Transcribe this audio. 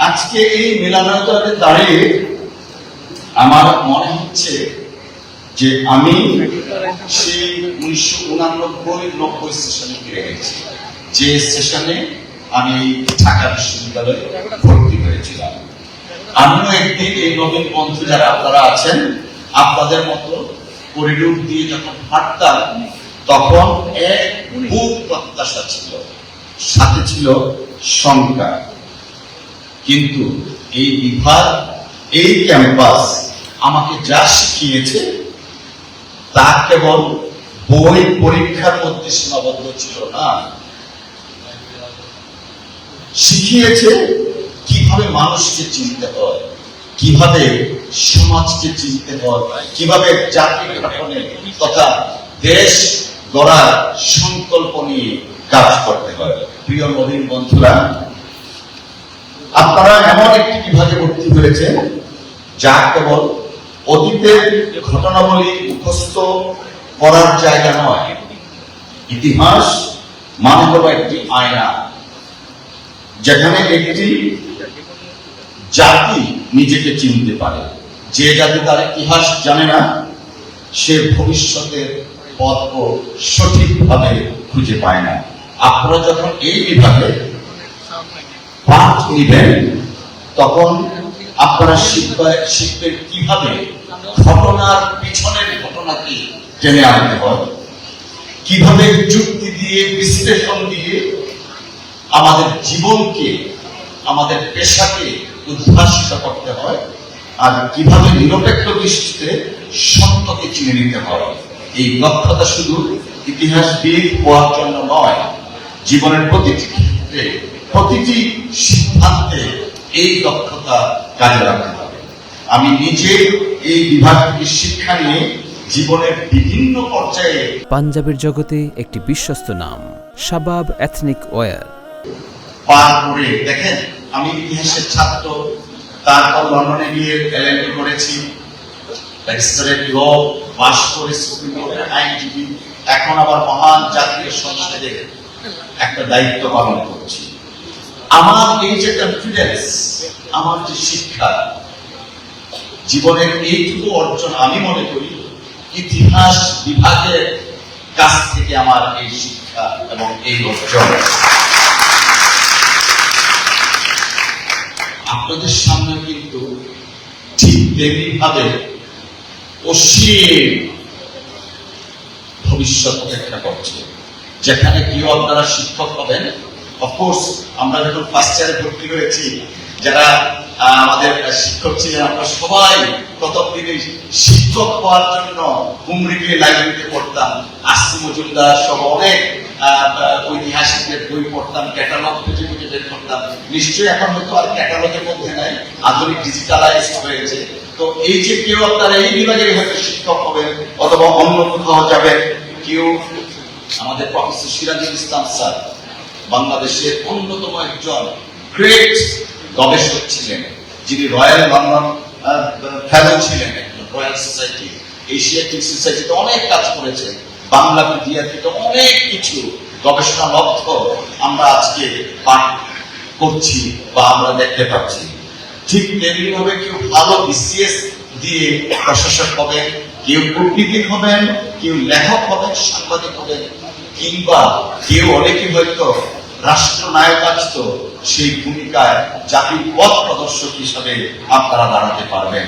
আজকে এই মিলানায়তনে দাঁড়িয়ে আমার মনে হচ্ছে যে আমি সেই 1989-90 সেশনে ফিরে গেছি, যে সেশনে আমি ঢাকা বিশ্ববিদ্যালয়ে ভর্তি হয়েছিলাম। আমিও একদিন এই নবীন বন্ধু যারা আপনারা আছেন, আপনাদের মতো করিডোর দিয়ে যখন হাঁটতাম, তখন এক বুক প্রত্যাশা ছিল, সাথে ছিল শঙ্কা। কিন্তু এই বিভাগ, এই ক্যাম্পাস আমাকে যা শিখিয়েছে তা কেবল বই পরীক্ষার মধ্যে সীমাবদ্ধ ছিল না। শিখিয়েছে কিভাবে মানুষকে চিনতে হয়, কিভাবে সমাজকে চিনতে হয়, কিভাবে জাতি গঠনে তথা দেশ গড়ার সংকল্প নিয়ে কাজ করতে হয়। প্রিয় নবীন বন্ধুরা, আপনারা এমন একটি বিভাগে ভর্তি হয়েছেন যা কেবল অতীতের ঘটনাবলী মুখস্থ করার জায়গা নয়। ইতিহাস মানে হলো একটি আয়না, যেখানে একটি জাতি নিজেকে চিনতে পারে। যে জাতি তার ইতিহাস জানে না, সে ভবিষ্যতের পথও সঠিকভাবে খুঁজে পায় না। আপনারা যখন এই বিভাগে পাঠ নিবেন, তখন আপনারা শিখবেন কিভাবে ঘটনার পিছনের ঘটনাকে টেনে আনতে হয়, কিভাবে যুক্তি দিয়ে বিশ্লেষণ দিয়ে আমাদের জীবনকে, আমাদের পেশাকে উদ্ভাসিত করতে হয়, আর কিভাবে নিরপেক্ষ দৃষ্টিতে সত্যকে চিনে নিতে হয়। এই দক্ষতা শুধু ইতিহাসবিদ হওয়ার জন্য নয়, জীবনের প্রতিটি ক্ষেত্রে, প্রতিটি সিদ্ধান্তে এই দক্ষতা কাজে রাখতে হবে। আমি নিজে এই বিভাগ থেকে শিক্ষা নিয়ে জীবনের বিভিন্ন পর্যায়ে পাঞ্জাবের জগতে একটি বিশ্বস্ত নাম শাবাব এথনিক ওয়্যার পার করে দেখেন। আমি ইতিহাসের ছাত্র, তারপর লন্ডনে গিয়ে LLB করেছি, ব্যারিস্টারের ল পাশ করে সুপ্রিম কোর্টের আইনজীবী, এখন আবার মহান জাতীয় সংসদের একটা দায়িত্ব পালন করছি। আমার এই যে কনফিডেন্স, আমার যে শিক্ষা, জীবনের এইটুকু অর্জন আমি মনে করি ইতিহাস বিভাগের কাছ থেকে আমার এই শিক্ষা এবং এই অর্জন। আপনাদের সামনে কিন্তু ঠিক তেমনি ভাবে অসীম ভবিষ্যৎ অপেক্ষা করছে, যেখানে কেউ আপনারা শিক্ষক হবেন। অফকোর্স আমরা যখন ফার্স্ট ইয়ারে ভর্তি হয়েছি, যারা আমাদের শিক্ষক ছিলেন, আমরা সবাই প্রথম দিনে শিক্ষক হওয়ার জন্য হুমরিকে লাইব্রেরিতে পড়তাম। আসি মজুমদার সহ অনেক ঐতিহাসিকদের বই পড়তাম, ক্যাটালগ খুঁজে খুঁজে বের করতাম। নিশ্চয়ই এখন হয়তো আর ক্যাটালগের মধ্যে নাই, আধুনিক ডিজিটালাইজ হয়েছে। তো এই যে কেউ আপনারা এই বিভাগে হয়তো শিক্ষক হবেন অথবা অন্য কোথাও যাবেন, কেউ আমাদের প্রফেসর সিরাজুল ইসলাম স্যার বাংলাদেশের অন্যতম একজন গ্রেট গবেষক ছিলেন, যিনি রয়্যাল লন্ডন ফেলো ছিলেন, একজন রয়্যাল সোসাইটি, এশিয়াটিক সোসাইটিতে অনেক কাজ করেছেন। বাংলা মিডিয়াতে অনেক কিছু গবেষণা লব্ধ আমরা আজকে পাঠ করছি বা আমরা দেখতে পাচ্ছি। ঠিক তেমনি ভাবে কেউ ভালো BCS দিয়ে প্রশাসক হবেন, কেউ কূটনীতিক হবেন, কেউ লেখক হবেন, সাংবাদিক হবেন, কিংবা কেউ অনেকে হয়তো রাষ্ট্রনায়ক আসতো, সেই ভূমিকায় জাতির পথ প্রদর্শক হিসাবে আপনারা দাঁড়াতে পারবেন।